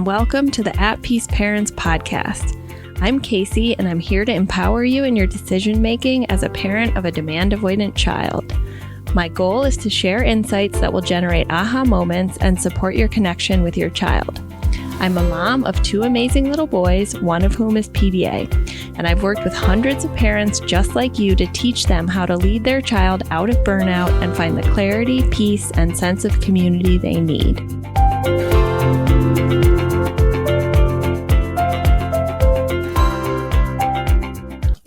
welcome to the At Peace Parents podcast. I'm Casey, and I'm here to empower you in your decision-making as a parent of a demand-avoidant child. My goal is to share insights that will generate aha moments and support your connection with your child. I'm a mom of two amazing little boys, one of whom is PDA, and I've worked with hundreds of parents just like you to teach them how to lead their child out of burnout and find the clarity, peace, and sense of community they need.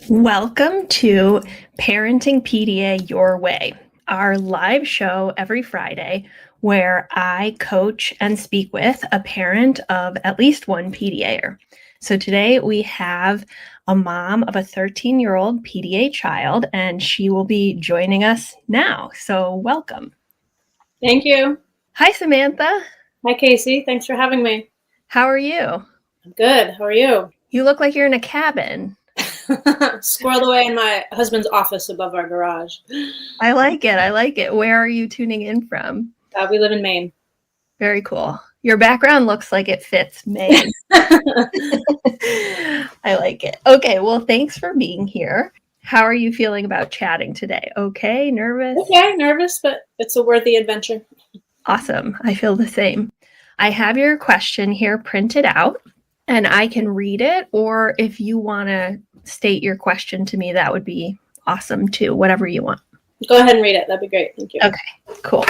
Welcome to Parenting PDA Your Way, our live show every Friday where I coach and speak with a parent of at least one PDAer. So today we have a mom of a 13-year-old PDA child, and she will be joining us now. So welcome. Thank you. Hi, Samantha. Hi, Casey. Thanks for having me. How are you? I'm good. How are you? You look like you're in a cabin. Squirreled away in my husband's office above our garage. I like it. Where are you tuning in from? We live in Maine. Very cool. Your background looks like it fits Maine. I like it. Okay, well, thanks for being here. How are you feeling about chatting today? Okay, nervous? Okay, nervous, but it's a worthy adventure. Awesome. I feel the same. I have your question here printed out, and I can read it, or if you want to state your question to me, that would be awesome too, whatever you want. Go ahead and read it. That'd be great. Thank you. Okay, cool.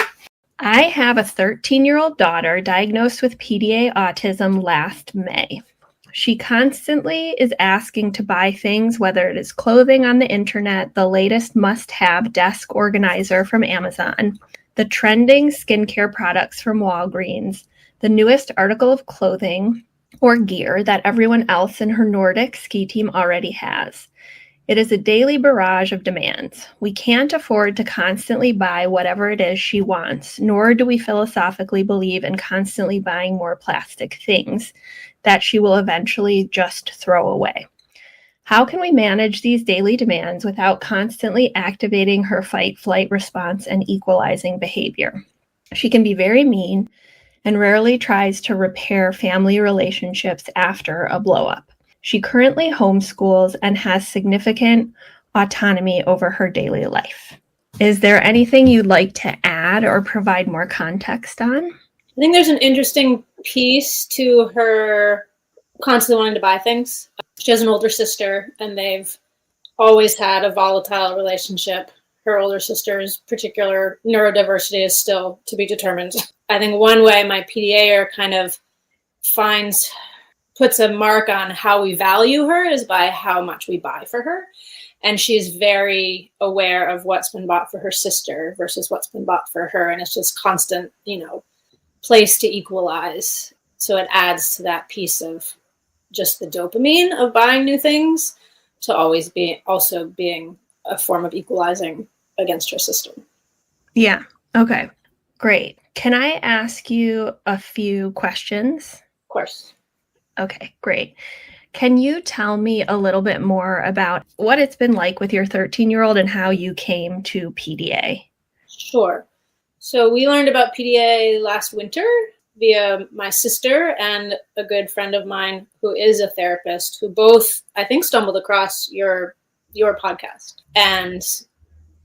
I have a 13-year-old daughter diagnosed with PDA autism last May. She constantly is asking to buy things, whether it is clothing on the internet, the latest must-have desk organizer from Amazon, the trending skincare products from Walgreens, the newest article of clothing or gear that everyone else in her Nordic ski team already has. It is a daily barrage of demands. We can't afford to constantly buy whatever it is she wants, nor do we philosophically believe in constantly buying more plastic things that she will eventually just throw away. How can we manage these daily demands without constantly activating her fight-flight response and equalizing behavior? She can be very mean and rarely tries to repair family relationships after a blow-up. She currently homeschools and has significant autonomy over her daily life. Is there anything you'd like to add or provide more context on? I think there's an interesting piece to her constantly wanting to buy things. She has an older sister, and they've always had a volatile relationship. Her older sister's particular neurodiversity is still to be determined. I think one way my PDAer kind of puts a mark on how we value her is by how much we buy for her. And she's very aware of what's been bought for her sister versus what's been bought for her. And it's just constant, place to equalize. So it adds to that piece of just the dopamine of buying new things to always being a form of equalizing against her sister. Yeah. Okay. Great. Can I ask you a few questions? Of course. Okay, great. Can you tell me a little bit more about what it's been like with your 13-year-old and how you came to PDA? Sure. So we learned about PDA last winter via my sister and a good friend of mine who is a therapist, who both, I think, stumbled across your podcast and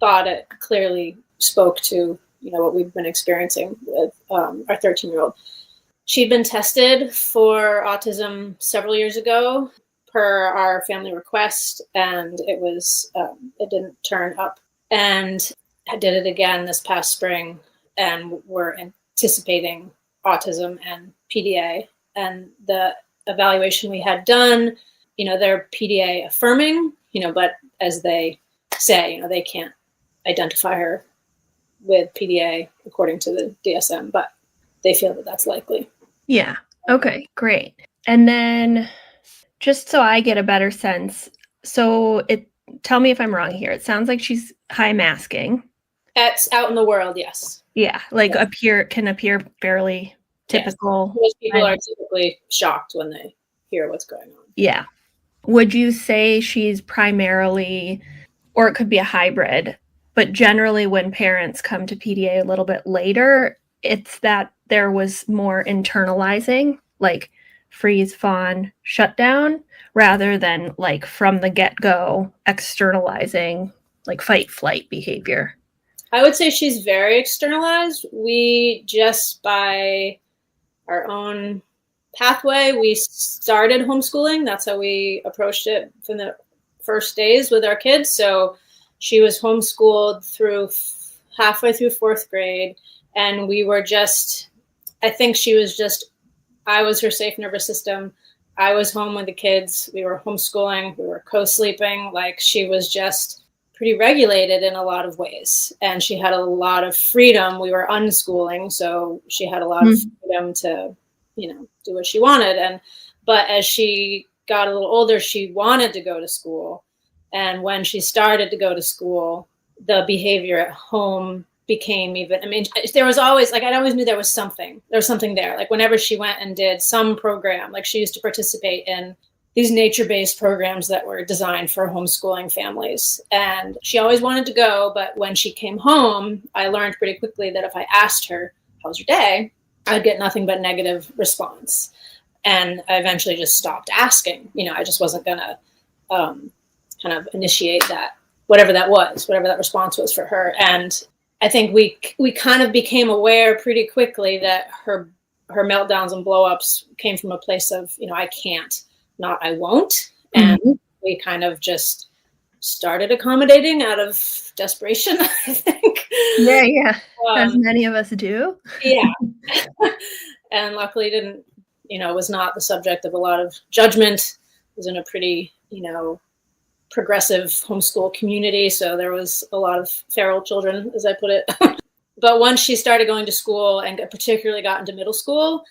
thought it clearly spoke to, what we've been experiencing with our 13-year-old. She'd been tested for autism several years ago per our family request, and it didn't turn up. And I did it again this past spring, and we're anticipating autism and PDA. And the evaluation we had done, they're PDA affirming, but as they say, they can't identify her with PDA according to the DSM, but they feel that that's likely. Yeah. Okay, great. And then just so I get a better sense, tell me if I'm wrong here. It sounds like she's high masking. It's out in the world, yes. Yeah, can appear fairly typical. Yes. Most people are typically shocked when they hear what's going on. Yeah. Would you say she's primarily, or it could be a hybrid, but generally when parents come to PDA a little bit later, it's that there was more internalizing, like freeze, fawn, shutdown, rather than like from the get-go externalizing like fight flight behavior? I would say she's very externalized. We just by our own pathway, we started homeschooling. That's how we approached it from the first days with our kids. So she was homeschooled through halfway through 4th grade. And we were just, I think she was just, I was her safe nervous system. I was home with the kids. We were homeschooling. We were co-sleeping. Like, she was just pretty regulated in a lot of ways. And she had a lot of freedom. We were unschooling. So she had a lot of freedom to, do what she wanted. But as she got a little older, she wanted to go to school. And when she started to go to school, the behavior at home became even, there was always, like, I always knew there was something there. Like, whenever she went and did some program, like, she used to participate in these nature-based programs that were designed for homeschooling families. And she always wanted to go. But when she came home, I learned pretty quickly that if I asked her, how was your day? I'd get nothing but negative response. And I eventually just stopped asking. I just wasn't going to kind of initiate that, whatever that response was for her. And I think we kind of became aware pretty quickly that her meltdowns and blowups came from a place of, I can't, not I won't. And we kind of just started accommodating out of desperation, I think. Yeah. As many of us do. Yeah. And luckily didn't, was not the subject of a lot of judgment. Was in a pretty, progressive homeschool community. So there was a lot of feral children, as I put it. But once she started going to school and particularly got into middle school,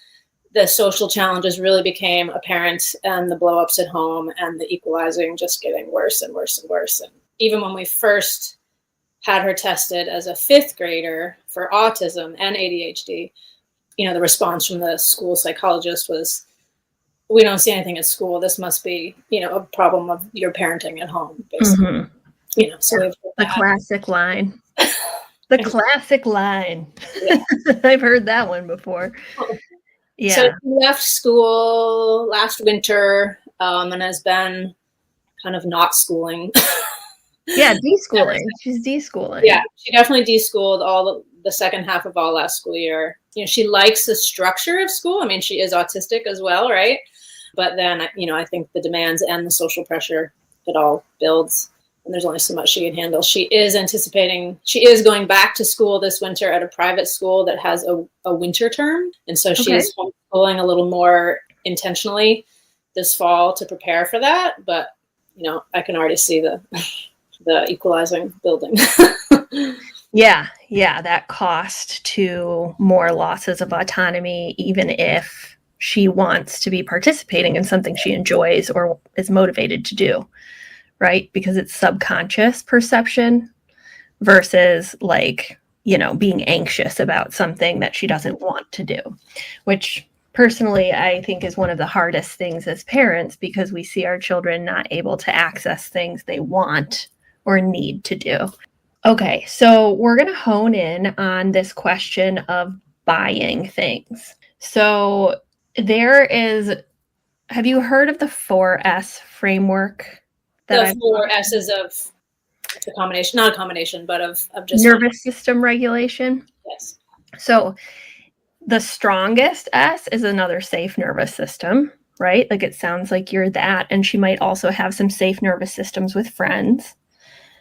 the social challenges really became apparent, and the blow-ups at home and the equalizing just getting worse and worse and worse. And even when we first had her tested as a 5th grader for autism and ADHD, the response from the school psychologist was, we don't see anything at school. This must be, a problem of your parenting at home, basically. So the classic line. The classic line. Yeah. I've heard that one before. Yeah. So she left school last winter and has been kind of not schooling. Yeah, deschooling. She's deschooling. Yeah, she definitely deschooled all the second half of all last school year. She likes the structure of school. She is autistic as well, right? But then, I think the demands and the social pressure, it all builds. And there's only so much she can handle. She is going back to school this winter at a private school that has a winter term. And so she's homeschooling a little more intentionally this fall to prepare for that. But, I can already see the equalizing building. Yeah, that cost to more losses of autonomy, even if she wants to be participating in something she enjoys or is motivated to do, right? Because it's subconscious perception versus being anxious about something that she doesn't want to do, which personally I think is one of the hardest things as parents, because we see our children not able to access things they want or need to do. Okay, so we're going to hone in on this question of buying things. So have you heard of the 4S framework? The 4 S's of a combination, not a combination, but of just nervous system regulation? Yes. So the strongest S is another safe nervous system, right? Like, it sounds like you're that, and she might also have some safe nervous systems with friends.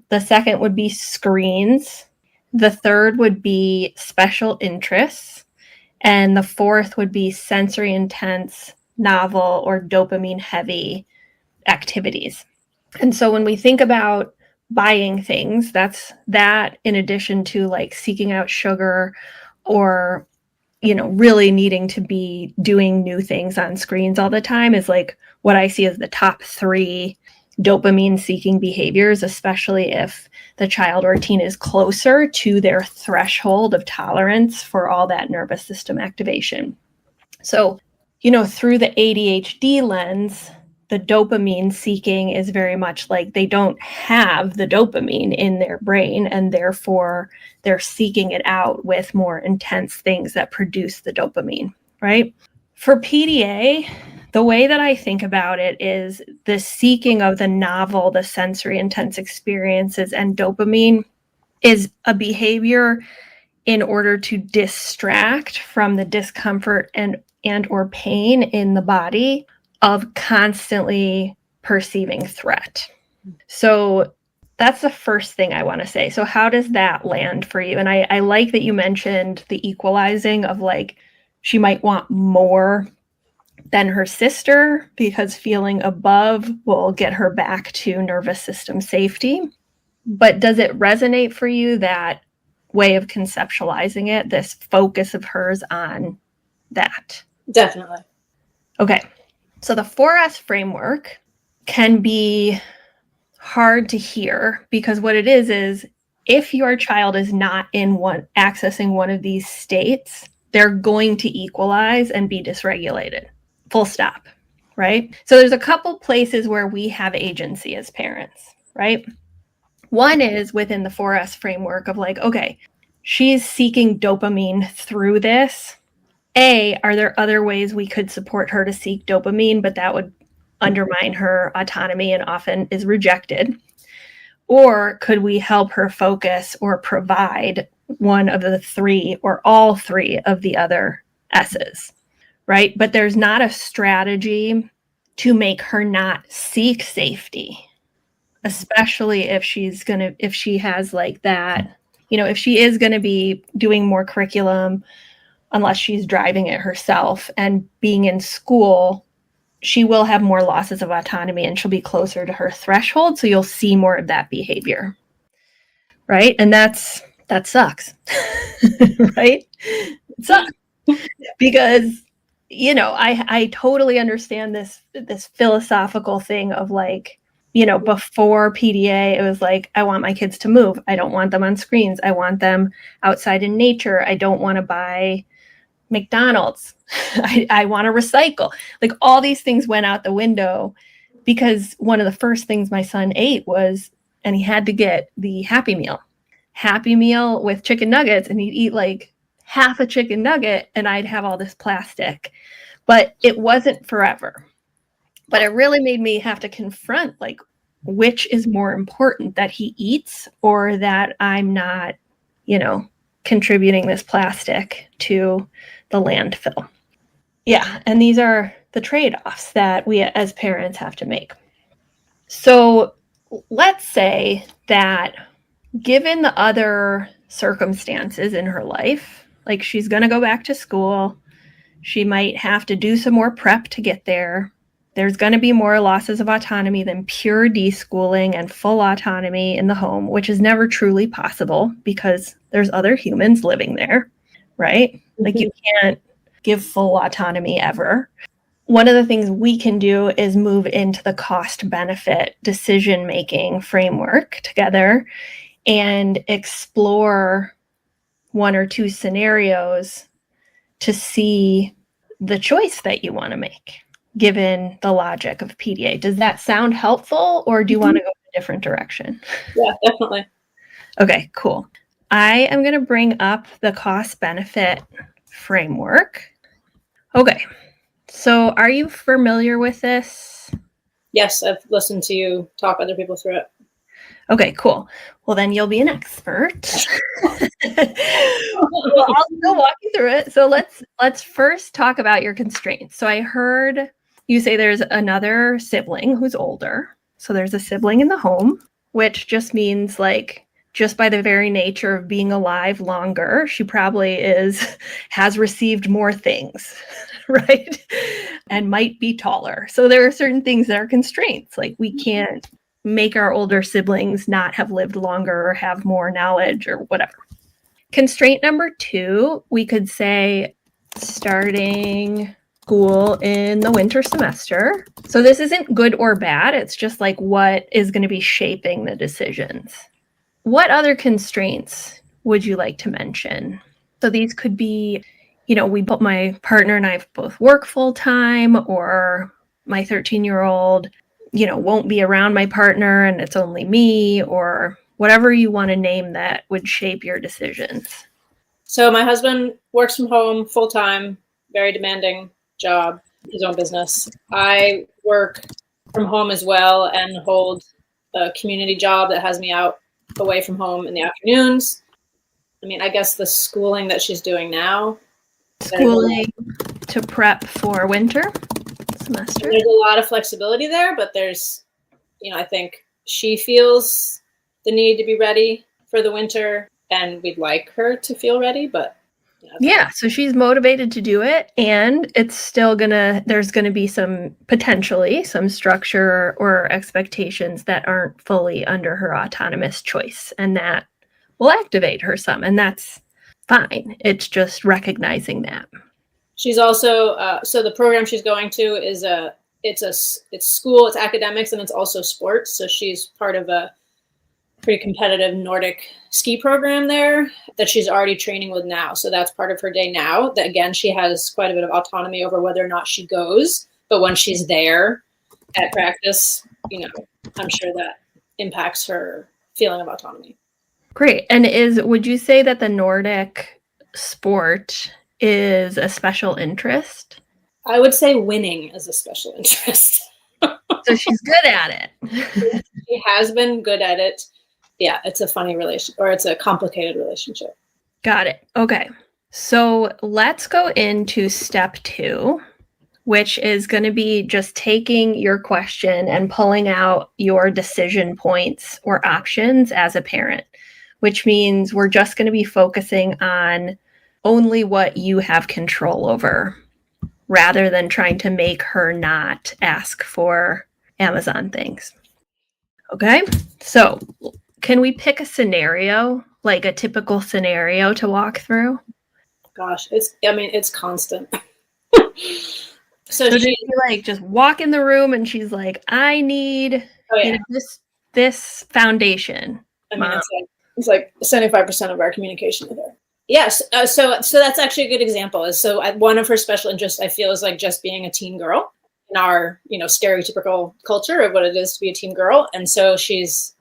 The second would be screens. The third would be special interests. And the fourth would be sensory intense, novel, or dopamine heavy activities. And so when we think about buying things, that's that in addition to seeking out sugar or, really needing to be doing new things on screens all the time is what I see as the top 3 dopamine seeking behaviors, especially if the child or teen is closer to their threshold of tolerance for all that nervous system activation. So, through the ADHD lens, the dopamine seeking is very much like they don't have the dopamine in their brain, and therefore they're seeking it out with more intense things that produce the dopamine, right? For PDA, The way that I think about it is the seeking of the novel, the sensory intense experiences, and dopamine is a behavior in order to distract from the discomfort and or pain in the body of constantly perceiving threat. So that's the first thing I want to say. So how does that land for you? And I like that you mentioned the equalizing of like, she might want more than her sister because feeling above will get her back to nervous system safety. But does it resonate for you, that way of conceptualizing it, this focus of hers on that? Definitely. Okay. So the 4S framework can be hard to hear because what it is if your child is not accessing one of these states, they're going to equalize and be dysregulated. Full stop, right? So there's a couple places where we have agency as parents, right? One is within the 4S framework of like, okay, she's seeking dopamine through this. Are there other ways we could support her to seek dopamine, but that would undermine her autonomy and often is rejected? Or could we help her focus or provide one of the three or all three of the other S's? Right? But there's not a strategy to make her not seek safety, especially if she has like that, if she is going to be doing more curriculum, unless she's driving it herself and being in school, she will have more losses of autonomy and she'll be closer to her threshold. So you'll see more of that behavior. Right? And that sucks. Right? It sucks. Because I totally understand this philosophical thing of like, before PDA, it was like, I want my kids to move. I don't want them on screens. I want them outside in nature. I don't want to buy McDonald's. I want to recycle. Like all these things went out the window because one of the first things my son ate was, and he had to get the Happy Meal with chicken nuggets, and he'd eat like half a chicken nugget and I'd have all this plastic. But it wasn't forever. But it really made me have to confront like, which is more important, that he eats or that I'm not, contributing this plastic to the landfill. Yeah. And these are the trade-offs that we as parents have to make. So let's say that given the other circumstances in her life, like she's going to go back to school, she might have to do some more prep to get there. There's going to be more losses of autonomy than pure deschooling and full autonomy in the home, which is never truly possible because there's other humans living there, right? Mm-hmm. Like you can't give full autonomy ever. One of the things we can do is move into the cost-benefit decision-making framework together and explore one or two scenarios to see the choice that you want to make, given the logic of PDA. Does that sound helpful, or do you want to go in a different direction? Yeah, definitely. Okay, cool. I am going to bring up the cost-benefit framework. Okay, so are you familiar with this? Yes, I've listened to you talk other people through it. Okay, cool. Well, then you'll be an expert. Well, I'll still walk you through it. So let's first talk about your constraints. So I heard you say there's another sibling who's older. So there's a sibling in the home, which just means like, just by the very nature of being alive longer, she probably has received more things, right? And might be taller. So there are certain things that are constraints. Like we can't make our older siblings not have lived longer or have more knowledge or whatever. Constraint number 2, we could say starting school in the winter semester. So this isn't good or bad. It's just like what is going to be shaping the decisions. What other constraints would you like to mention? So these could be, my partner and I both work full time, or my 13-year-old won't be around my partner and it's only me, or whatever you want to name that would shape your decisions. So my husband works from home full time, very demanding job. his own business. I work from home as well and hold a community job that has me out away from home in the afternoons. I mean, I guess the schooling that she's doing now. Schooling to prep for winter semester. There's a lot of flexibility there, but there's, I think she feels the need to be ready for the winter, and we'd like her to feel ready, but yeah, so she's motivated to do it, and it's still there's gonna be potentially some structure or expectations that aren't fully under her autonomous choice, and that will activate her some, and that's fine. It's just recognizing that. She's also, so the program she's going to is it's school, it's academics, and it's also sports. So she's part of a pretty competitive Nordic ski program there that she's already training with now. So that's part of her day now. That, again, she has quite a bit of autonomy over whether or not she goes. But when she's there at practice, I'm sure that impacts her feeling of autonomy. Great. And would you say that the Nordic sport is a special interest? I would say winning is a special interest. So she's good at it. She has been good at it. Yeah, it's a funny relationship, or it's a complicated relationship. Got it. Okay. So let's go into step 2, which is going to be just taking your question and pulling out your decision points or options as a parent, which means we're just going to be focusing on only what you have control over, rather than trying to make her not ask for Amazon things. Okay? So can we pick a scenario, like a typical scenario to walk through? Gosh, it's constant. So she like just walk in the room and she's like, I need this foundation. I mean, it's like 75% of our communication with her. Yes. So that's actually a good example. One of her special interests, I feel, is like just being a teen girl in our, stereotypical culture of what it is to be a teen girl. And so she's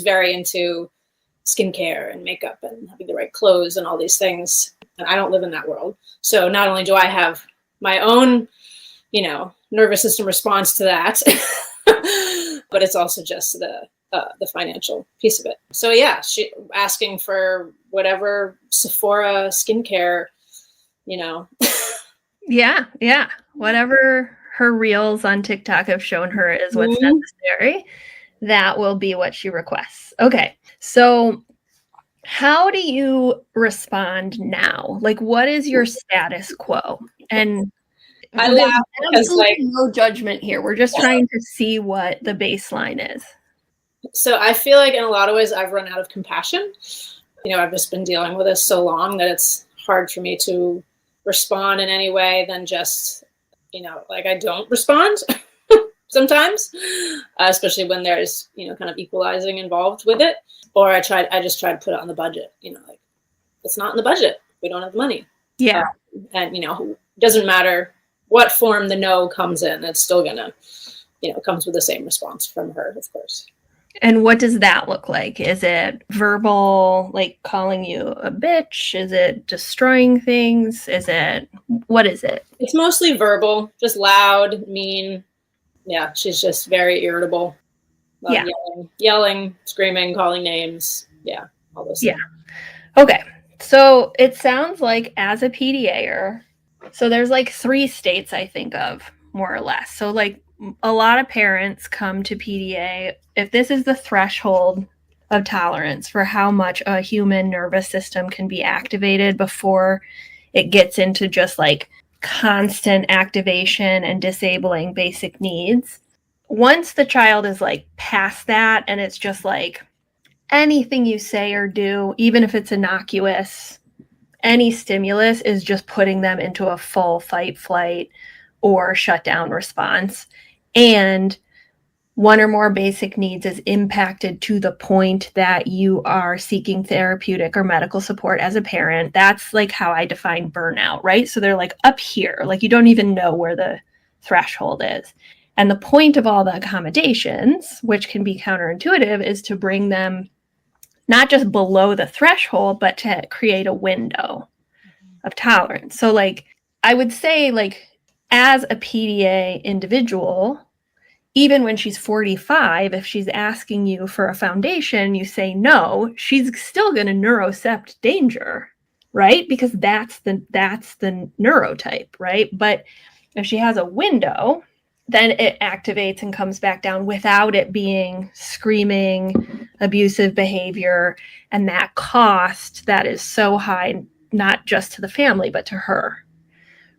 very into skincare and makeup and having the right clothes and all these things. And I don't live in that world. So not only do I have my own, nervous system response to that, but it's also just the financial piece of it. So yeah, she asking for whatever Sephora skincare, Yeah. Whatever her reels on TikTok have shown her is what's necessary. That will be what she requests. Okay. So how do you respond now? Like, what is your status quo? And I laugh because no judgment here. We're just trying to see what the baseline is. So I feel like in a lot of ways I've run out of compassion. I've just been dealing with this so long that it's hard for me to respond in any way than just, I don't respond sometimes, especially when there's, kind of equalizing involved with it. Or I just try to put it on the budget, it's not in the budget. We don't have the money. Yeah. And, it doesn't matter what form the no comes in, it's still gonna, comes with the same response from her, of course. And what does that look like? Is it verbal, like calling you a bitch? Is it destroying things? What is it? It's mostly verbal, just loud, mean. Yeah, she's just very irritable. Yeah. Yelling, screaming, calling names. Yeah, all those things. Yeah. Okay. So it sounds like as a PDA-er, so there's like 3 states I think of, more or less. So like a lot of parents come to PDA if this is the threshold of tolerance for how much a human nervous system can be activated before it gets into just like constant activation and disabling basic needs. Once the child is like past that and it's just like anything you say or do, even if it's innocuous, any stimulus is just putting them into a full fight, flight, or shutdown response. And one or more basic needs is impacted to the point that you are seeking therapeutic or medical support as a parent. That's like how I define burnout, right? So they're like up here, like you don't even know where the threshold is. And the point of all the accommodations, which can be counterintuitive, is to bring them not just below the threshold, but to create a window of tolerance. So like, I would say like as a PDA individual, even when she's 45, if she's asking you for a foundation, you say no, she's still going to neurocept danger, right? Because that's the neurotype, right? But if she has a window, then it activates and comes back down without it being screaming, abusive behavior, and that cost that is so high, not just to the family, but to her,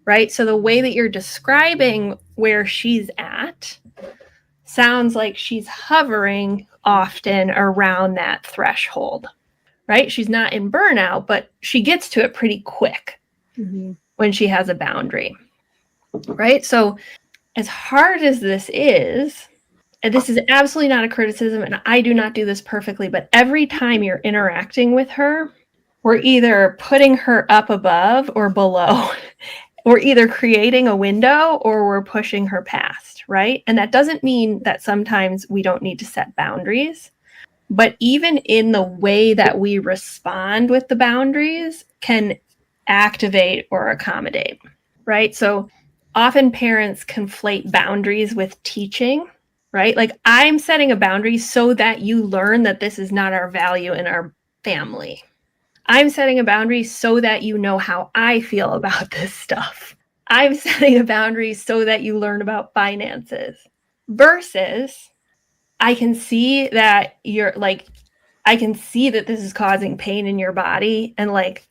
right? So the way that you're describing where she's at sounds like she's hovering often around that threshold, right? She's not in burnout, but she gets to it pretty quick when she has a boundary, right? So as hard as this is, and this is absolutely not a criticism, and I do not do this perfectly, but every time you're interacting with her, we're either putting her up above or below. We're either creating a window or we're pushing her past, right? And that doesn't mean that sometimes we don't need to set boundaries, but even in the way that we respond with the boundaries can activate or accommodate, right? So often parents conflate boundaries with teaching, right? Like, I'm setting a boundary so that you learn that this is not our value in our family. I'm setting a boundary so that you know how I feel about this stuff. I'm setting a boundary so that you learn about finances. Versus, I can see that I can see that this is causing pain in your body, and like,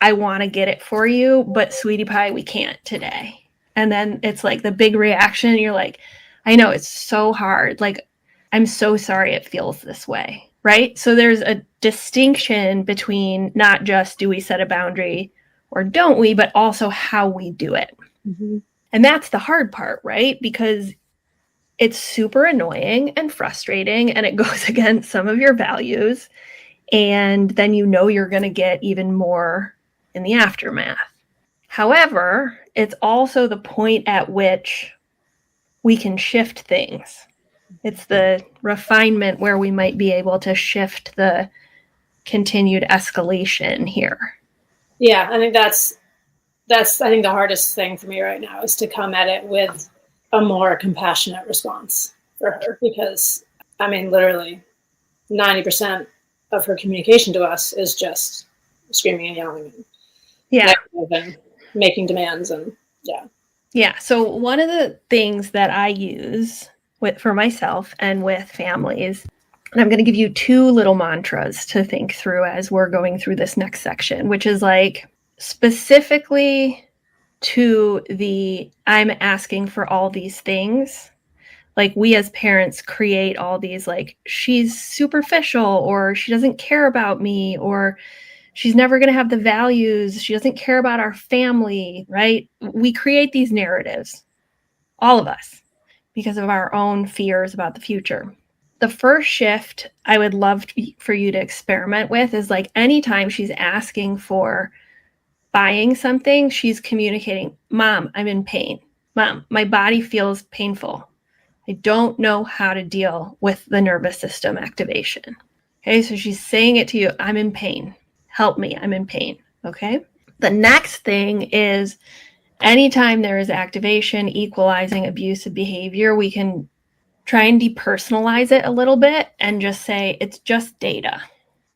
I want to get it for you, but sweetie pie, we can't today. And then it's like the big reaction, and you're like, I know it's so hard. Like, I'm so sorry it feels this way, right? So there's a distinction between not just do we set a boundary or don't we, but also how we do it. And that's the hard part, right? Because it's super annoying and frustrating, and it goes against some of your values. And then you're going to get even more in the aftermath. However, it's also the point at which we can shift things. It's the refinement where we might be able to shift the continued escalation here. Yeah, I think that's I think the hardest thing for me right now is to come at it with a more compassionate response for her, because I mean, literally 90% of her communication to us is just screaming and yelling and making demands, and yeah. So one of the things that I use for myself and with families, and I'm going to give you two little mantras to think through as we're going through this next section, which is like specifically to the I'm asking for all these things. Like, we as parents create all these, like, she's superficial, or she doesn't care about me, or she's never going to have the values, she doesn't care about our family, right? We create these narratives, all of us, because of our own fears about the future. The first shift I would love for you to experiment with is like, anytime she's asking for buying something, she's communicating, Mom, I'm in pain. Mom, my body feels painful. I don't know how to deal with the nervous system activation. Okay, so she's saying it to you, I'm in pain. Help me, I'm in pain. Okay. The next thing is, anytime there is activation, equalizing abusive behavior, we can try and depersonalize it a little bit and just say, it's just data.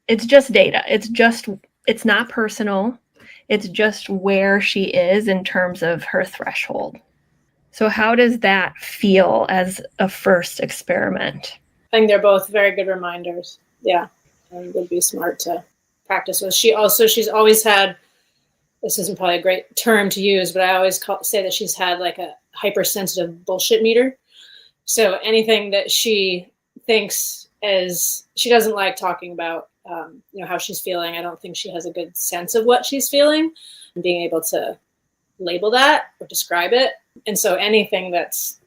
It's just data. It's not personal. It's just where she is in terms of her threshold. So how does that feel as a first experiment? I think they're both very good reminders. Yeah, it would be smart to practice with. She's always had, this isn't probably a great term to use, but I always say that she's had like a hypersensitive bullshit meter. So anything that she thinks she doesn't like talking about, how she's feeling. I don't think she has a good sense of what she's feeling, and being able to label that or describe it. And so anything that's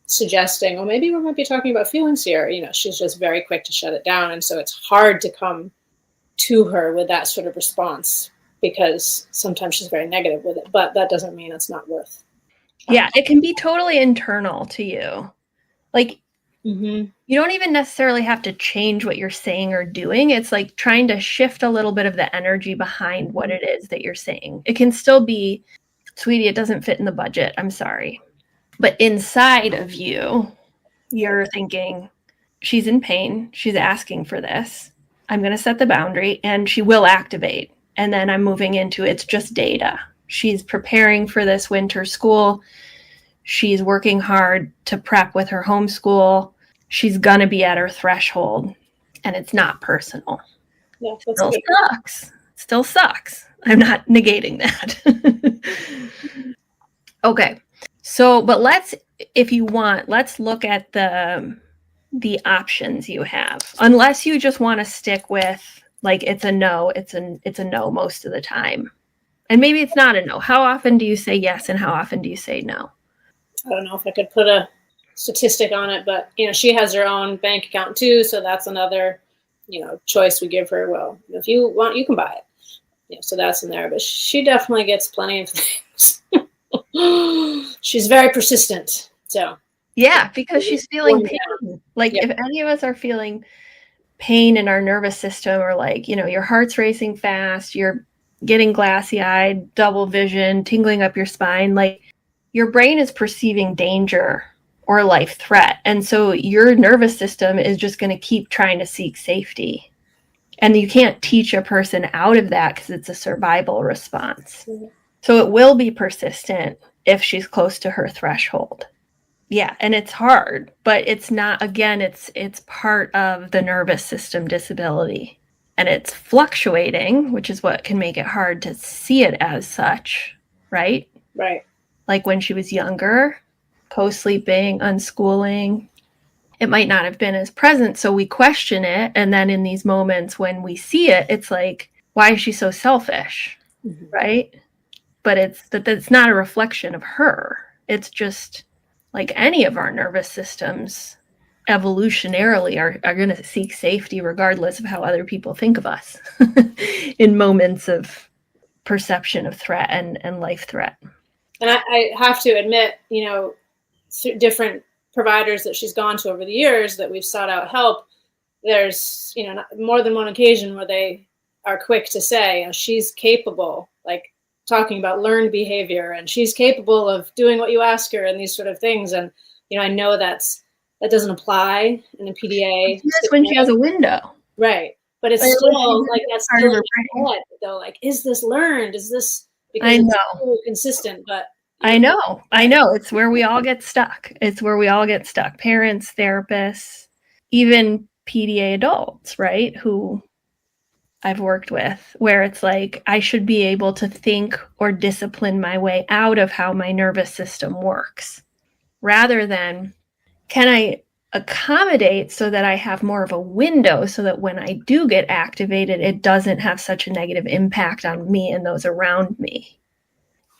suggesting, well, maybe we might be talking about feelings here, she's just very quick to shut it down. And so it's hard to come to her with that sort of response, because sometimes she's very negative with it, but that doesn't mean it's not worth trying. Yeah, it can be totally internal to you. Like, you don't even necessarily have to change what you're saying or doing. It's like trying to shift a little bit of the energy behind what it is that you're saying. It can still be sweetie, it doesn't fit in the budget. I'm sorry. But inside of you, you're thinking, she's in pain. She's asking for this. I'm going to set the boundary and she will activate. And then I'm moving into it's just data. She's preparing for this winter school. She's working hard to prep with her homeschool. She's going to be at her threshold and it's not personal. Yeah, that's Still good. sucks. Still sucks. I'm not negating that. Okay. So, but if you want, let's look at the options you have. Unless you just want to stick with like it's a no most of the time. And maybe it's not a no. How often do you say yes and how often do you say no? I don't know if I could put a statistic on it, but she has her own bank account too, so that's another choice we give her. Well, if you want, you can buy it. So that's in there, but she definitely gets plenty of things. She's very persistent. So yeah, because she's feeling pain. Like if any of us are feeling pain in our nervous system, or like your heart's racing fast, you're getting glassy eyed, double vision, tingling up your spine, like your brain is perceiving danger or life threat. And so your nervous system is just going to keep trying to seek safety. And you can't teach a person out of that because it's a survival response. Mm-hmm. So it will be persistent if she's close to her threshold. Yeah, and it's hard, but it's not, again, it's part of the nervous system disability. And it's fluctuating, which is what can make it hard to see it as such, right? Right. Like when she was younger, co-sleeping, unschooling, it might not have been as present, so we question it. And then in these moments when we see it, it's like, why is she so selfish, mm-hmm. right? But it's not a reflection of her. It's just like any of our nervous systems evolutionarily are going to seek safety regardless of how other people think of us in moments of perception of threat and life threat. And I have to admit, different providers that she's gone to over the years that we've sought out help, there's, more than one occasion where they are quick to say, she's capable, like talking about learned behavior, and she's capable of doing what you ask her and these sort of things. And, I know that doesn't apply in a PDA. That's when she has a window. Right. But it's still like, that's still in her head, though. Like, is this learned? Is this, because I know. It's so consistent, but I know. It's where we all get stuck. Parents, therapists, even PDA adults, right? Who I've worked with, where it's like, I should be able to think or discipline my way out of how my nervous system works, rather than, can I accommodate so that I have more of a window so that when I do get activated, it doesn't have such a negative impact on me and those around me.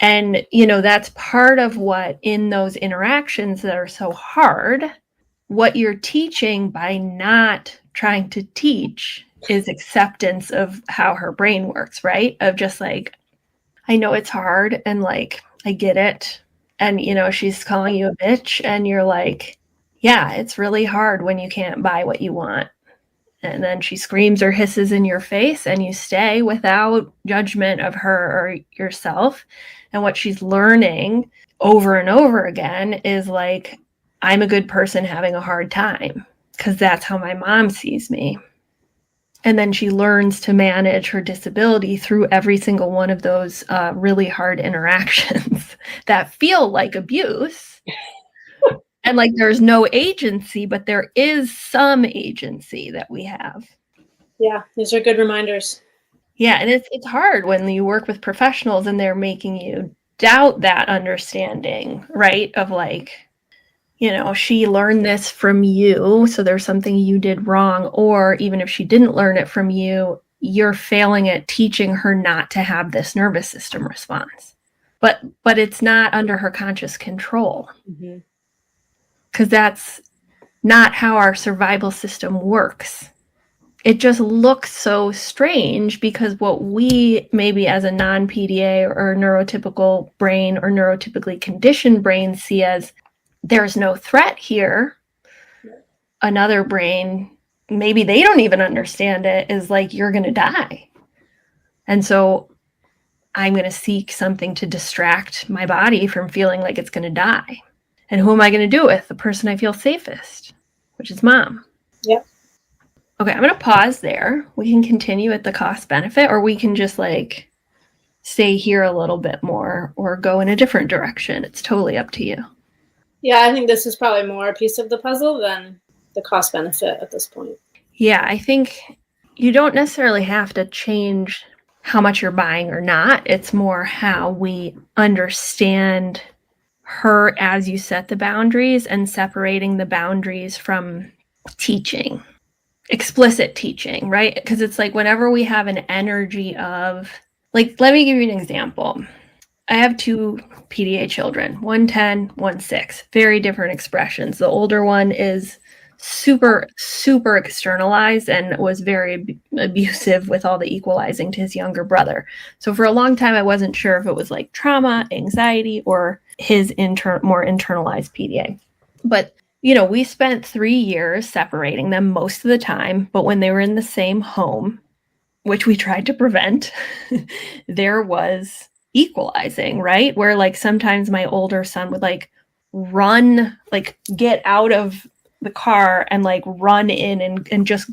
And, that's part of what in those interactions that are so hard, what you're teaching by not trying to teach is acceptance of how her brain works, right? Of just like, I know it's hard and like, I get it. And, she's calling you a bitch and you're like, yeah, it's really hard when you can't buy what you want. And then she screams or hisses in your face and you stay without judgment of her or yourself. And what she's learning over and over again is like, I'm a good person having a hard time because that's how my mom sees me. And then she learns to manage her disability through every single one of those really hard interactions that feel like abuse. And like there's no agency, but there is some agency that we have. Yeah, these are good reminders. Yeah, and it's hard when you work with professionals and they're making you doubt that understanding, right? Of like, she learned this from you, so there's something you did wrong. Or even if she didn't learn it from you, you're failing at teaching her not to have this nervous system response. But it's not under her conscious control. Mm-hmm. Because that's not how our survival system works. It just looks so strange because what we maybe as a non-PDA or neurotypical brain or neurotypically conditioned brain see as there's no threat here. Another brain, maybe they don't even understand it, is like, you're going to die. And so I'm going to seek something to distract my body from feeling like it's going to die. And who am I going to do it with? The person I feel safest, which is mom. Yep. Okay, I'm going to pause there. We can continue at the cost benefit, or we can just like stay here a little bit more or go in a different direction. It's totally up to you. Yeah, I think this is probably more a piece of the puzzle than the cost benefit at this point. Yeah, I think you don't necessarily have to change how much you're buying or not. It's more how we understand her as you set the boundaries and separating the boundaries from teaching, explicit teaching, right? Because it's like whenever we have an energy of, like, let me give you an example. I have 2 PDA children, 110, 16, very different expressions. The older one is super externalized and was very abusive with all the equalizing to his younger brother. So for a long time, I wasn't sure if it was like trauma, anxiety, or his more internalized PDA. But, we spent 3 years separating them most of the time. But when they were in the same home, which we tried to prevent, there was equalizing, right? Where like sometimes my older son would like run, like get out of the car and like run in and just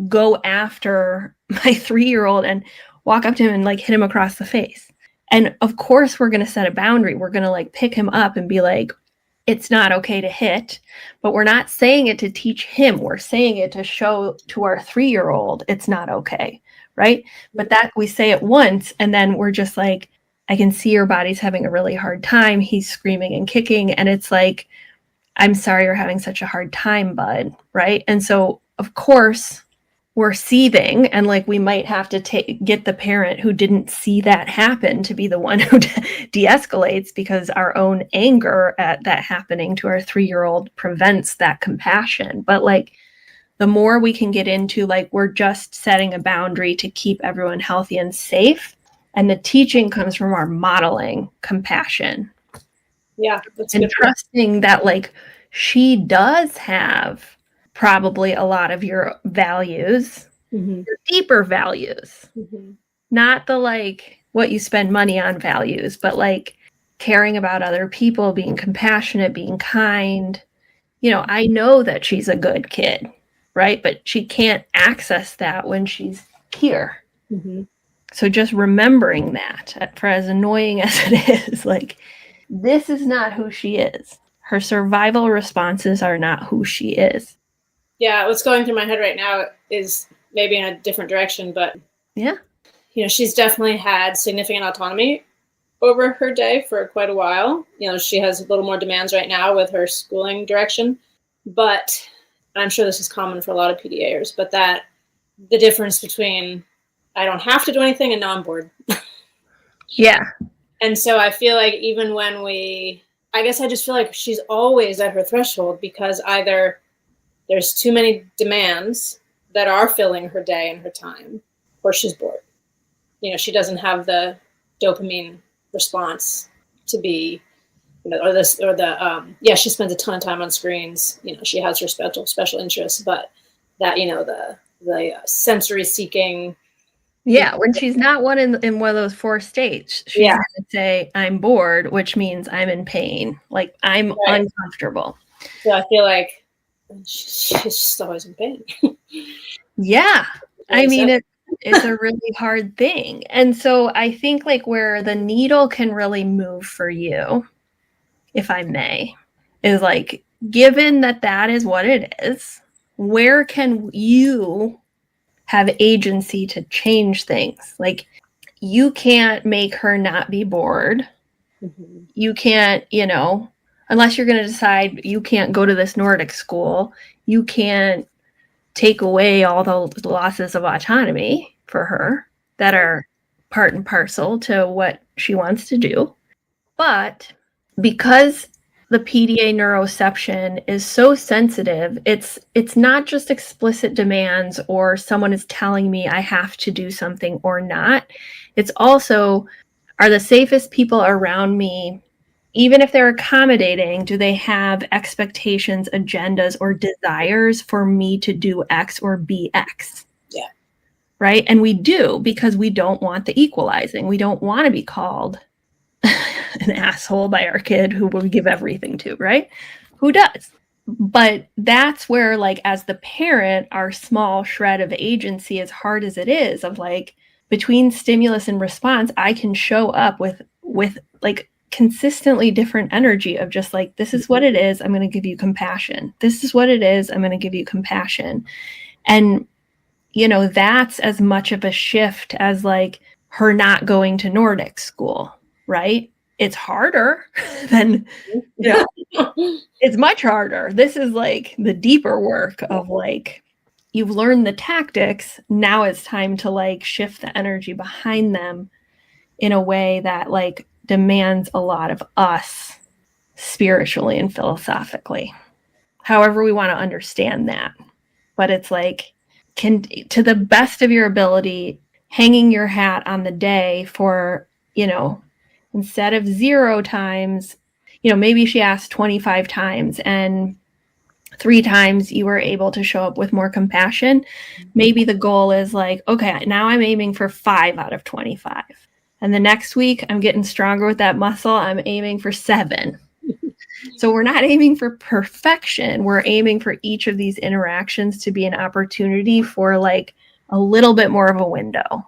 go after my 3-year-old and walk up to him and like hit him across the face. And of course we're going to set a boundary. We're going to like pick him up and be like, it's not okay to hit, but we're not saying it to teach him. We're saying it to show to our 3-year-old it's not okay, right? But that we say it once and then we're just like, I can see your body's having a really hard time. He's screaming and kicking. And it's like, I'm sorry you're having such a hard time, bud. Right. And so, of course, we're seething and like we might have to get the parent who didn't see that happen to be the one who de-escalates, because our own anger at that happening to our 3-year-old prevents that compassion. But like the more we can get into like we're just setting a boundary to keep everyone healthy and safe. And the teaching comes from our modeling compassion. Yeah. That's and good. Trusting that like she does have probably a lot of your values, your deeper values, not the like what you spend money on values, but like caring about other people, being compassionate, being kind. I know that she's a good kid, right? But she can't access that when she's here. So just remembering that, for as annoying as it is, like, this is not who she is. Her survival responses are not who she is. Yeah, what's going through my head right now is maybe in a different direction, but yeah, she's definitely had significant autonomy over her day for quite a while. She has a little more demands right now with her schooling direction, but I'm sure this is common for a lot of PDAers, but that the difference between I don't have to do anything and now I'm bored. Yeah. And so I feel like even when I guess I just feel like she's always at her threshold because either there's too many demands that are filling her day and her time, or she's bored. She doesn't have the dopamine response to be, she spends a ton of time on screens. She has her special interests, but that, the sensory seeking. Yeah, when she's not in one of those 4 states, she's going to say, I'm bored, which means I'm in pain. Like, I'm uncomfortable. So I feel like she's just always in pain. Yeah. I mean, it's a really hard thing. And so I think like where the needle can really move for you, if I may, is like, given that is what it is, where can you have agency to change things? Like, you can't make her not be bored. You can't, unless you're going to decide you can't go to this Nordic school, you can't take away all the losses of autonomy for her that are part and parcel to what she wants to do. But because the PDA neuroception is so sensitive, it's not just explicit demands or someone is telling me I have to do something or not. It's also, are the safest people around me, even if they're accommodating, do they have expectations, agendas, or desires for me to do X or be X? Yeah. right? And we do because we don't want the equalizing. We don't want to be called an asshole by our kid who we give everything to, right? Who does? But that's where, like, as the parent, our small shred of agency, as hard as it is, of like between stimulus and response, I can show up with like consistently different energy of just like, this is what it is. I'm going to give you compassion. This is what it is. I'm going to give you compassion. And, you know, that's as much of a shift as like her not going to Nordic school, right? It's harder than, you know, it's much harder. This is like the deeper work of like, you've learned the tactics. Now it's time to like shift the energy behind them in a way that like demands a lot of us spiritually and philosophically. However we want to understand that. But it's like, to the best of your ability, hanging your hat on the day for, you know, instead of 0 times, you know, maybe she asked 25 times and 3 times you were able to show up with more compassion. Maybe the goal is like, okay, now I'm aiming for 5 out of 25. And the next week I'm getting stronger with that muscle. I'm aiming for 7. So we're not aiming for perfection. We're aiming for each of these interactions to be an opportunity for like a little bit more of a window,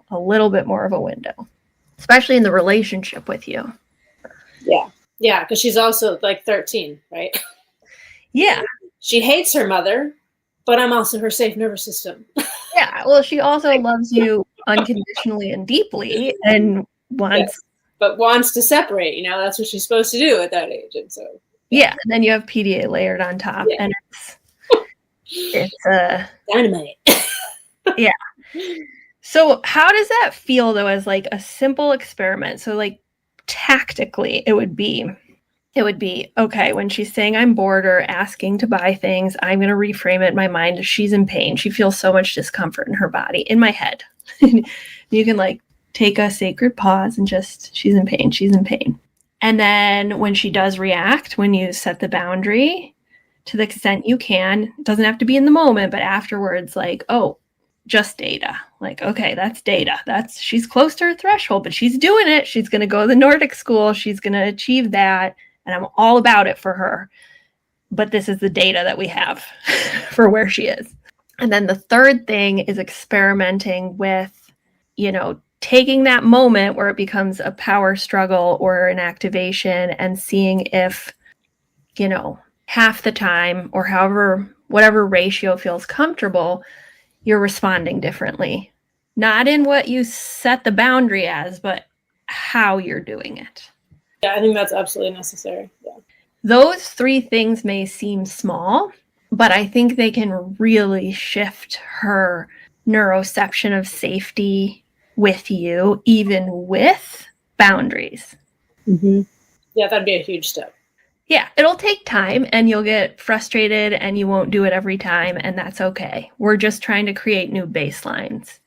especially in the relationship with you. Yeah. Yeah. Because she's also like 13, right? Yeah. She hates her mother, but I'm also her safe nervous system. Yeah. Well, she also loves you unconditionally and deeply and wants to separate, you know, that's what she's supposed to do at that age. And so, yeah. And then you have PDA layered on top and it's dynamite. Yeah. So how does that feel though, as like a simple experiment? So like tactically it would be, okay, when she's saying I'm bored or asking to buy things, I'm going to reframe it in my mind as she's in pain. She feels so much discomfort in her body, in my head. You can like take a sacred pause and just, she's in pain. And then when she does react, when you set the boundary to the extent you can, it doesn't have to be in the moment, but afterwards, like, oh, just data. Like, okay, that's data. She's close to her threshold, but she's doing it. She's going to go to the Nordic school. She's going to achieve that. And I'm all about it for her. But this is the data that we have for where she is. And then the third thing is experimenting with, you know, taking that moment where it becomes a power struggle or an activation and seeing if, you know, half the time or whatever ratio feels comfortable, you're responding differently. Not in what you set the boundary as, but how you're doing it. Yeah, I think that's absolutely necessary. Yeah. Those 3 things may seem small, but I think they can really shift her neuroception of safety with you, even with boundaries. Mm-hmm. Yeah, that'd be a huge step. Yeah, it'll take time and you'll get frustrated and you won't do it every time, and that's okay. We're just trying to create new baselines.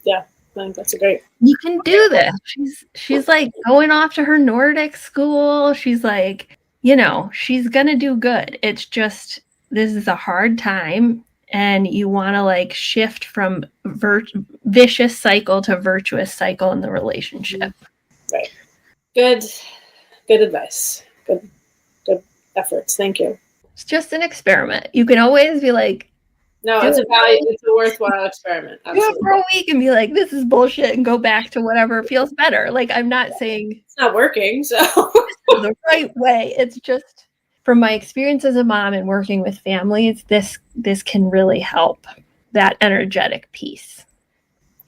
Yeah, I think that's great. You can do this. She's like going off to her Nordic school. She's like, you know, she's going to do good. It's just, this is a hard time and you want to like shift from vicious cycle to virtuous cycle in the relationship. Right. Good advice. Good efforts. Thank you. It's just an experiment. You can always be like, no, it's a worthwhile experiment. Absolutely. Do it for a week and be like, this is bullshit, and go back to whatever feels better. Like, I'm not saying it's not working, so this is the right way. It's just from my experience as a mom and working with families, this can really help that energetic piece.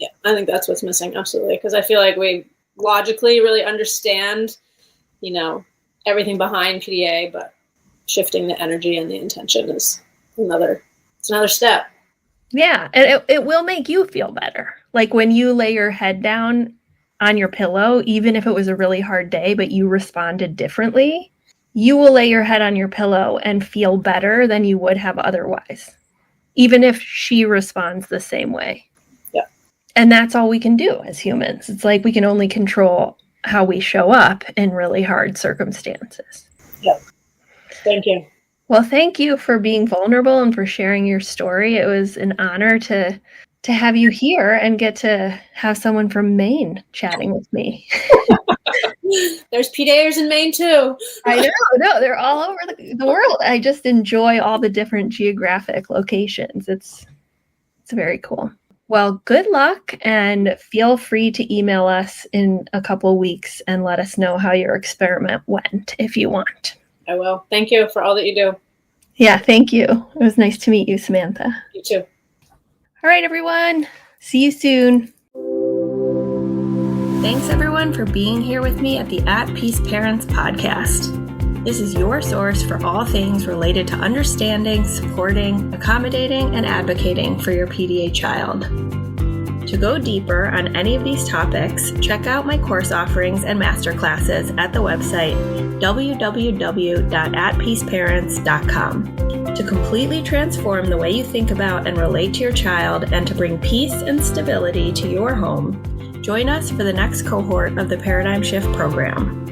Yeah, I think that's what's missing. Absolutely. Because I feel like we logically really understand, you know, everything behind PDA, but shifting the energy and the intention is another step. Yeah, and it will make you feel better. Like when you lay your head down on your pillow, even if it was a really hard day, but you responded differently, you will lay your head on your pillow and feel better than you would have otherwise, even if she responds the same way. Yeah. And that's all we can do as humans. It's like we can only control how we show up in really hard circumstances. Yeah. Thank you. Well, thank you for being vulnerable and for sharing your story. It was an honor to to have you here and get to have someone from Maine chatting with me. There's PDAers in Maine too. I know. No, they're all over the world. I just enjoy all the different geographic locations. It's very cool. Well, good luck, and feel free to email us in a couple weeks and let us know how your experiment went if you want. I will. Thank you for all that you do. Yeah, thank you. It was nice to meet you, Samantha. You too. All right, everyone. See you soon. Thanks, everyone, for being here with me at the At Peace Parents podcast. This is your source for all things related to understanding, supporting, accommodating, and advocating for your PDA child. To go deeper on any of these topics, check out my course offerings and masterclasses at the website www.atpeaceparents.com. To completely transform the way you think about and relate to your child and to bring peace and stability to your home, join us for the next cohort of the Paradigm Shift program.